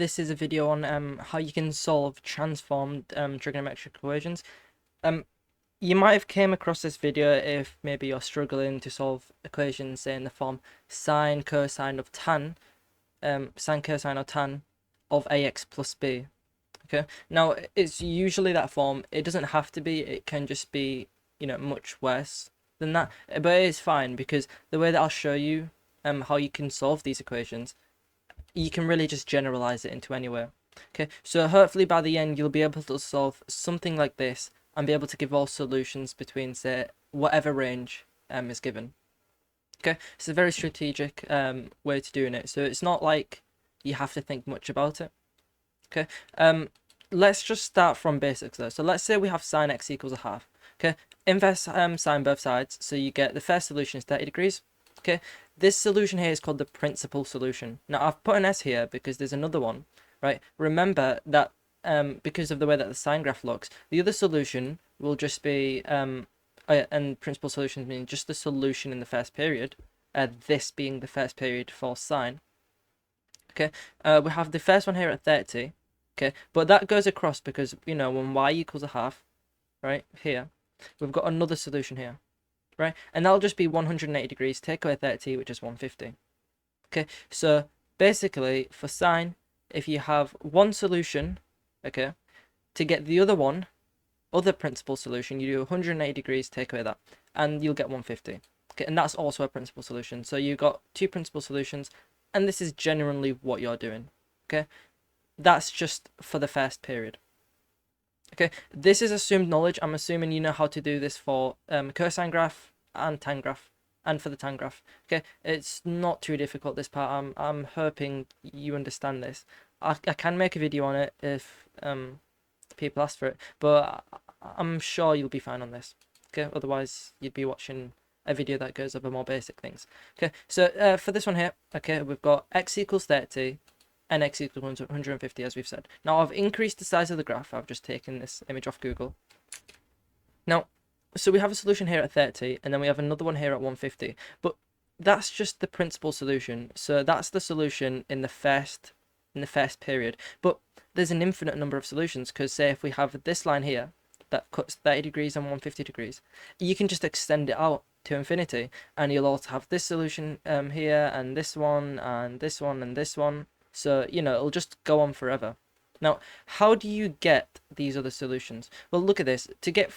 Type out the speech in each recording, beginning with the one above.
This is a video on how you can solve transformed trigonometric equations. Um, you might have came across this video if maybe you're struggling to solve equations, say in the form sine, cosine of tan, sine, cosine, or tan of ax plus b. Okay, now it's usually that form. It doesn't have to be. It can just be, much worse than that. But it is fine because the way that I'll show you how you can solve these equations, you can really just generalize it into anywhere. Okay, so hopefully by the end you'll be able to solve something like this and be able to give all solutions between, say, whatever range is given. Okay, it's a very strategic way to doing it, so it's not like you have to think much about it. Okay, let's just start from basics though. So let's say we have sine x equals a half. Okay, inverse sine both sides, so you get the first solution is 30 degrees. Okay, this solution here is called the principal solution. Now I've put an S here because there's another one, right? Remember that because of the way that the sine graph looks, the other solution will just be and principal solutions mean just the solution in the first period, this being the first period for sine. Okay, we have the first one here at 30, okay, but that goes across because, when y equals a half, right, here, we've got another solution here, right, and that'll just be 180 degrees, take away 30, which is 150. Okay, so basically for sine, if you have one solution, okay, to get the other principal solution, you do 180 degrees, take away that, and you'll get 150. Okay, and that's also a principal solution. So you've got two principal solutions, and this is generally what you're doing. Okay, that's just for the first period. Okay, this is assumed knowledge. I'm assuming you know how to do this for cosine graph and tan graph, and for the tan graph. Okay, it's not too difficult, this part. I'm hoping you understand this. I can make a video on it if people ask for it, but I'm sure you'll be fine on this. Okay, otherwise you'd be watching a video that goes over more basic things. Okay, so for this one here, okay, we've got x equals 30 and x equals 150, as we've said. Now I've increased the size of the graph. I've just taken this image off Google. Now, so we have a solution here at 30, and then we have another one here at 150, but that's just the principal solution. So that's the solution in the first period, but there's an infinite number of solutions, because say if we have this line here that cuts 30 degrees and 150 degrees, you can just extend it out to infinity, and you'll also have this solution here, and this one, and this one, and this one. So it'll just go on forever. Now, how do you get these other solutions? Well, look at this. To get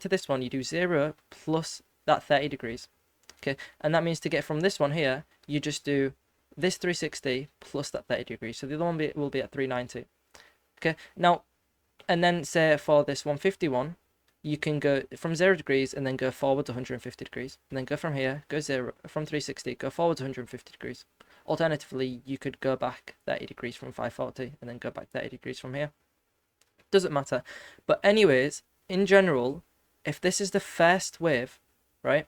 to this one, you do 0 plus that 30 degrees. Okay, and that means to get from this one here, you just do this 360 plus that 30 degrees. So the other one will be at 390. Okay, now, and then say for this 151, you can go from 0 degrees and then go forward to 150 degrees. And then go from here, go 0, from 360, go forward to 150 degrees. Alternatively, you could go back 30 degrees from 540 and then go back 30 degrees from here. Doesn't matter. But anyways, in general, if this is the first wave, right,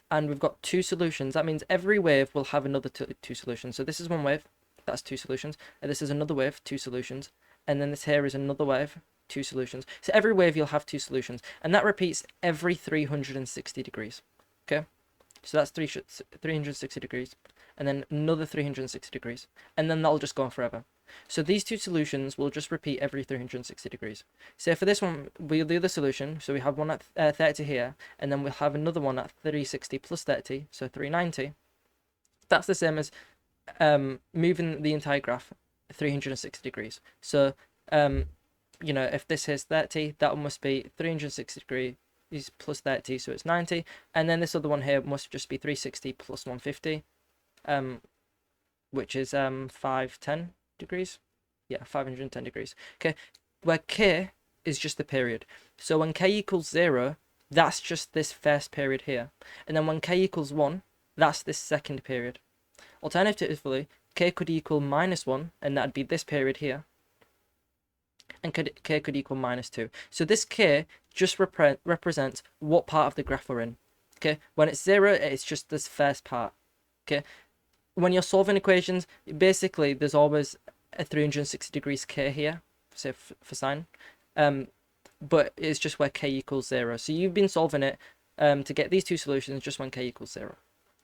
and we've got two solutions, that means every wave will have another two solutions. So this is one wave, that's two solutions, and this is another wave, two solutions, and then this here is another wave, two solutions. So every wave you'll have two solutions, and that repeats every 360 degrees. Okay, so that's 360 degrees, and then another 360 degrees, and then that'll just go on forever. So these two solutions will just repeat every 360 degrees. So for this one, we'll do the solution. So we have one at 30 here, and then we'll have another one at 360 plus 30, so 390. That's the same as moving the entire graph 360 degrees. So, if this is 30, that one must be 360 degrees plus 30, so it's 90. And then this other one here must just be 360 plus 150, which is 510 degrees. Yeah, 510 degrees. Okay, where k is just the period. So when k equals 0, that's just this first period here. And then when k equals 1, that's this second period. Alternatively, k could equal -1, and that'd be this period here. And k could equal -2. So this k just represents what part of the graph we're in. Okay, when it's 0, it's just this first part. Okay, when you're solving equations, basically there's always a 360 degrees k here, say for sine, but it's just where k equals 0. So you've been solving it to get these two solutions just when k equals 0.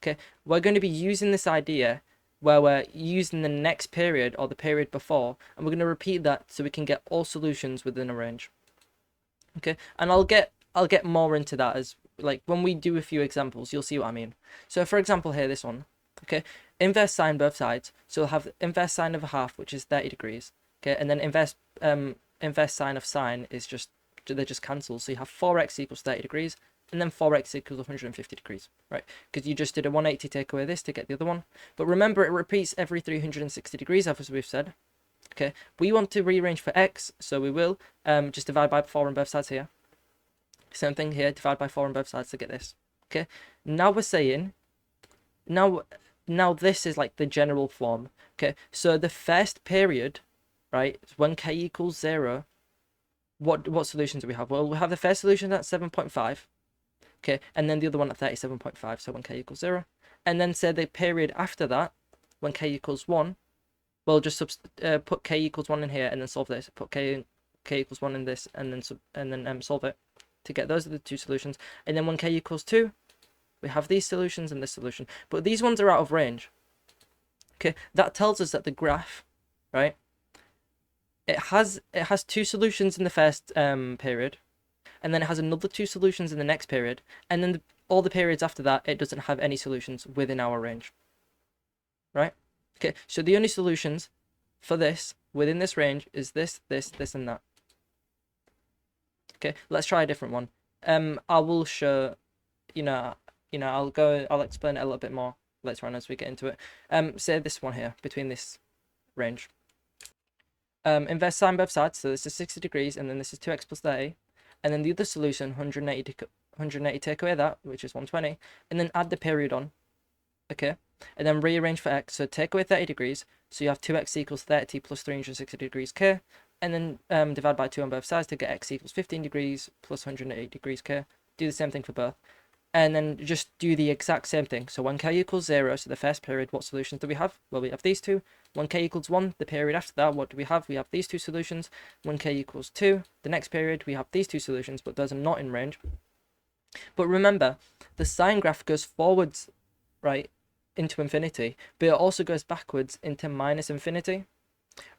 Okay, we're going to be using this idea where we're using the next period or the period before, and we're going to repeat that so we can get all solutions within a range. Okay, and I'll get more into that as like when we do a few examples, you'll see what I mean. So for example here, this one, okay, inverse sine both sides, so we'll have inverse sine of a half, which is 30 degrees, okay, and then inverse sine of sine is just, they just cancel, so you have 4x equals 30 degrees, and then 4x equals 150 degrees, right? Because you just did a 180 take away this to get the other one. But remember, it repeats every 360 degrees, as we've said. Okay, we want to rearrange for x, so we will just divide by 4 on both sides here. Same thing here, divide by 4 on both sides to get this. Okay, now we're saying, now this is like the general form. Okay, so the first period, right, when k equals 0, what solutions do we have? Well, we have the first solution at 7.5. Okay, and then the other one at 37.5, so when k equals 0. And then say the period after that, when k equals 1, well, just put k equals 1 in here and then solve this. Put k equals 1 in this and then solve it to get those are the two solutions. And then when k equals 2, we have these solutions and this solution. But these ones are out of range. Okay, that tells us that the graph, right, it has two solutions in the first period, and then it has another two solutions in the next period, and then all the periods after that, it doesn't have any solutions within our range, right? Okay, so the only solutions for this within this range is this, this, this, and that. Okay, let's try a different one. I will show, I'll explain it a little bit more later on as we get into it. Say this one here, between this range. Inverse sine both sides, so this is 60 degrees, and then this is 2x plus 30. And then the other solution, 180 take away that, which is 120, and then add the period on, okay? And then rearrange for x, so take away 30 degrees, so you have 2x equals 30 plus 360 degrees k, and then divide by 2 on both sides to get x equals 15 degrees plus 180 degrees k. Do the same thing for both. And then just do the exact same thing. So when k equals 0, so the first period, what solutions do we have? Well, we have these two. When k equals 1, the period after that, what do we have? We have these two solutions. When k equals 2, the next period, we have these two solutions, but those are not in range. But remember, the sine graph goes forwards, right, into infinity, but it also goes backwards into minus infinity,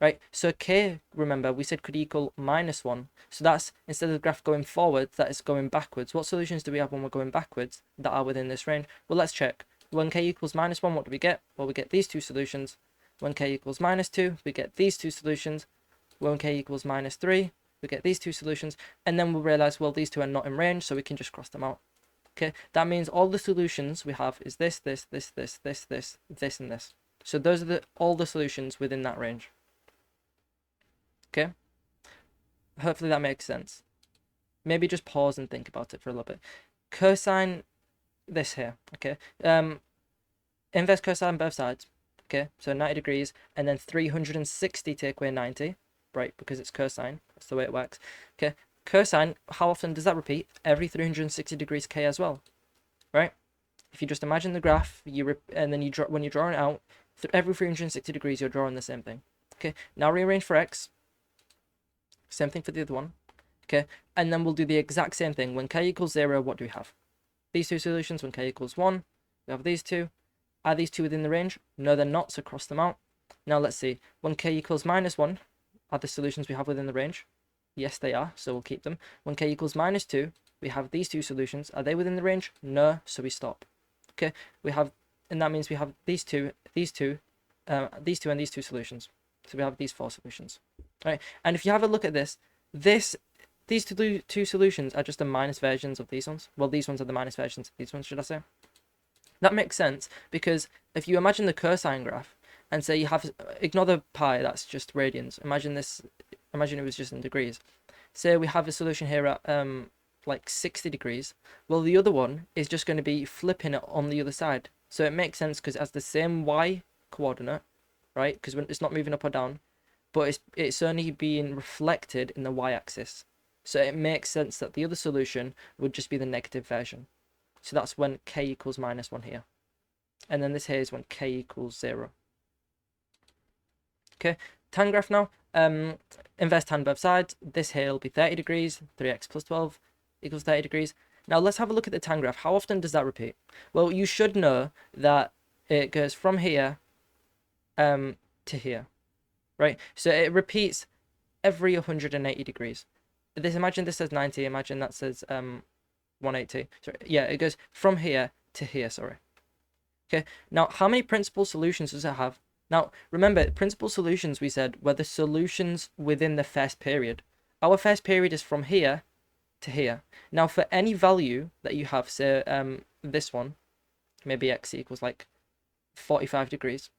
right? So k, remember, we said could equal -1. So that's, instead of the graph going forward, that is going backwards. What solutions do we have when we're going backwards that are within this range? Well, let's check. When k equals -1, what do we get? Well, we get these two solutions. When k equals -2, we get these two solutions. When k equals -3, we get these two solutions. And then we'll realize, well, these two are not in range, so we can just cross them out. Okay, that means all the solutions we have is this, this, this, this, this, this, this, and this. So those are all the solutions within that range. Okay, hopefully that makes sense. Maybe just pause and think about it for a little bit. Cosine this here, okay, inverse cosine both sides, okay, so 90 degrees, and then 360 take away 90, right, because it's cosine, that's the way it works. Okay, cosine, how often does that repeat? Every 360 degrees k as well, right? If you just imagine the graph, and then you draw, when you're drawing it out, every 360 degrees you're drawing the same thing. Okay, now rearrange for x. Same thing for the other one. Okay, and then we'll do the exact same thing. When k equals 0, what do we have? These two solutions. When k equals 1, we have these two. Are these two within the range? No, they're not, so cross them out. Now let's see. When k equals -1, are the solutions we have within the range? Yes, they are, so we'll keep them. When k equals -2, we have these two solutions. Are they within the range? No, so we stop. Okay, we have, and that means we have these two, and these two solutions. So we have these 4 solutions. All right, and if you have a look at this, these two solutions are just the minus versions of these ones. Well, these ones are the minus versions of these ones, should I say? That makes sense, because if you imagine the cosine graph and say you have, ignore the pi, that's just radians. Imagine it was just in degrees. Say we have a solution here at like 60 degrees. Well, the other one is just going to be flipping it on the other side. So it makes sense because it has the same y coordinate, right? Because it's not moving up or down, but it's only being reflected in the y-axis. So it makes sense that the other solution would just be the negative version. So that's when k equals -1 here. And then this here is when k equals 0. Okay, tan graph now. Inverse tan both sides. This here will be 30 degrees. 3x plus 12 equals 30 degrees. Now let's have a look at the tan graph. How often does that repeat? Well, you should know that it goes from here to here, right? So it repeats every 180 degrees. Imagine this says 90, imagine that says 180. Sorry, yeah, it goes from here to here, sorry. Okay, now how many principal solutions does it have? Now, remember, principal solutions, we said, were the solutions within the first period. Our first period is from here to here. Now, for any value that you have, say, this one, maybe x equals like 45 degrees.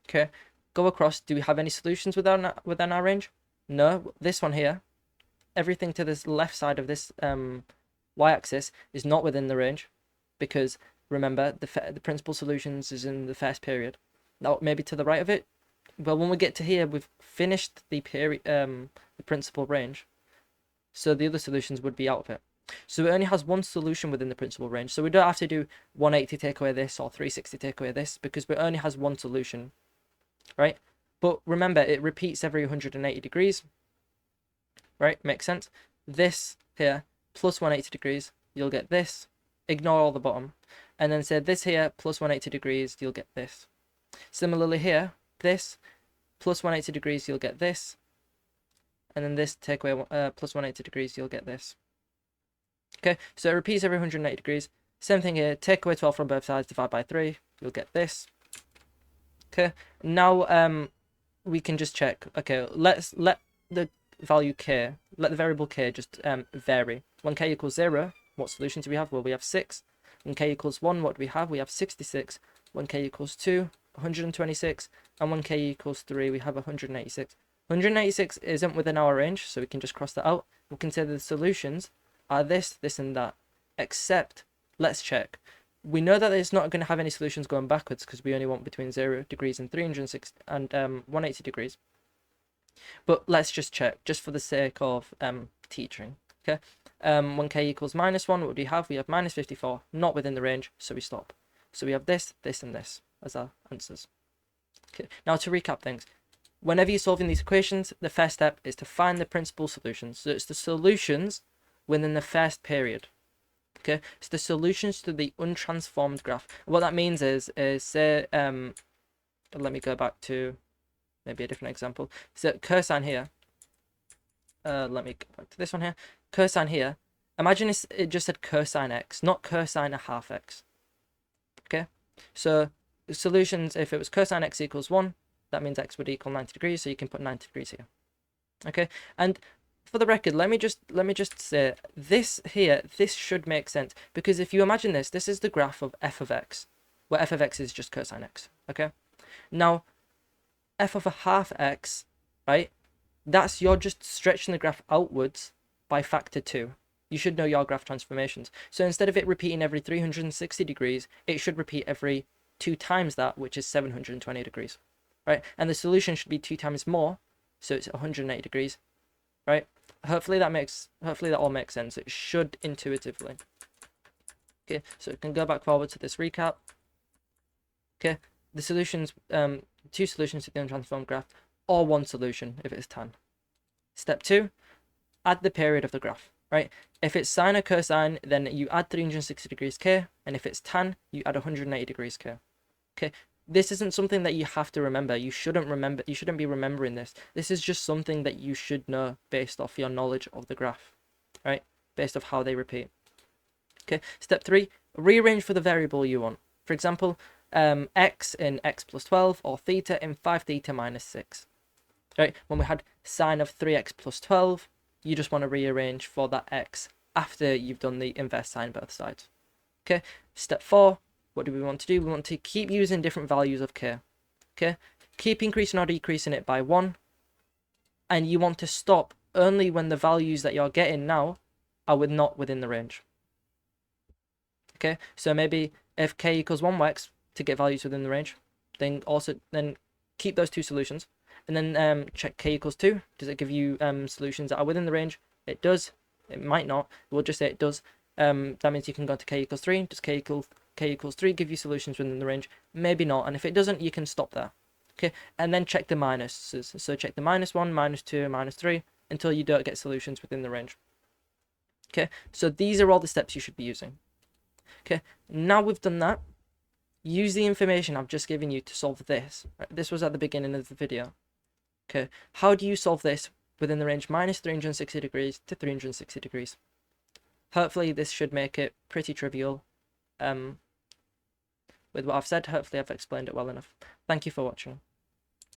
Okay, go across. Do we have any solutions within our range? No. This one here, everything to this left side of this y-axis is not within the range, because remember the principal solutions is in the first period. Now maybe to the right of it, well, when we get to here, we've finished the period, the principal range, so the other solutions would be out of it. So it only has one solution within the principal range, so we don't have to do 180 take away this or 360 take away this, because it only has one solution, right? But remember, it repeats every 180 degrees, right? Makes sense. This here plus 180 degrees, you'll get this. Ignore all the bottom, and then say this here plus 180 degrees, you'll get this. Similarly here, this plus 180 degrees, you'll get this, and then this take away plus 180 degrees, you'll get this. Okay, so it repeats every 180 degrees. Same thing here, take away 12 from both sides, divide by 3, you'll get this. Okay, now we can just check. Okay, let the value k, let the variable k just vary. When k equals 0, what solution do we have? Well, we have 6. When k equals 1, what do we have? We have 66. When k equals 2, 126. And when k equals 3, we have 186. 186 isn't within our range, so we can just cross that out. We can say the solutions are this, this, and that. Except, let's check. We know that it's not going to have any solutions going backwards, because we only want between 0 degrees and 360 and 180 degrees. But let's just check, just for the sake of teaching. Okay. When k equals -1, what do we have? We have -54, not within the range, so we stop. So we have this, this, and this as our answers. Okay. Now to recap things, whenever you're solving these equations, the first step is to find the principal solutions. So it's the solutions within the first period. Okay, it's the solutions to the untransformed graph. What that means is say, let me go back to maybe a different example. So cosine here, let me go back to this one here. Cosine here, imagine it just said cosine x, not cosine a half x. Okay, so the solutions, if it was cosine x equals 1, that means x would equal 90 degrees, so you can put 90 degrees here. Okay, and for the record, let me just say this here, this should make sense, because if you imagine this is the graph of f of x, where f of x is just cosine x. Okay, now f of a half x, right, that's, you're just stretching the graph outwards by factor 2. You should know your graph transformations. So instead of it repeating every 360 degrees, it should repeat every 2 times that, which is 720 degrees, right? And the solution should be 2 times more, so it's 180 degrees, right? Hopefully that all makes sense. It should intuitively. Okay, so we can go back forward to this recap. Okay, the solutions, 2 solutions to the untransformed graph, or 1 solution if it's tan. Step 2, add the period of the graph, right? If it's sine or cosine, then you add 360 degrees k, and if it's tan, you add 180 degrees k. Okay, this isn't something that you have to remember. You shouldn't be remembering this. This is just something that you should know based off your knowledge of the graph, right? Based off how they repeat. Okay, step 3, rearrange for the variable you want. For example, x in x plus 12, or theta in 5 theta minus 6. Right, when we had sine of 3x plus 12, you just want to rearrange for that x after you've done the inverse sine both sides. Okay, step 4, what do we want to do? We want to keep using different values of k. Okay, keep increasing or decreasing it by 1, and you want to stop only when the values that you're getting now are not within the range. Okay, so maybe if k equals 1 x to get values within the range, then keep those 2 solutions, and then check k equals 2. Does it give you solutions that are within the range? It does. It might not. We'll just say it does. That means you can go to k equals 3. Does k equals 3 give you solutions within the range? Maybe not. And if it doesn't, you can stop there. Okay, and then check the minuses. So check the -1, -2, -3 until you don't get solutions within the range. Okay, so these are all the steps you should be using. Okay, now we've done that, use the information I've just given you to solve this. This was at the beginning of the video. Okay, how do you solve this within the range minus 360 degrees to 360 degrees? Hopefully this should make it pretty trivial. With what I've said, hopefully I've explained it well enough. Thank you for watching.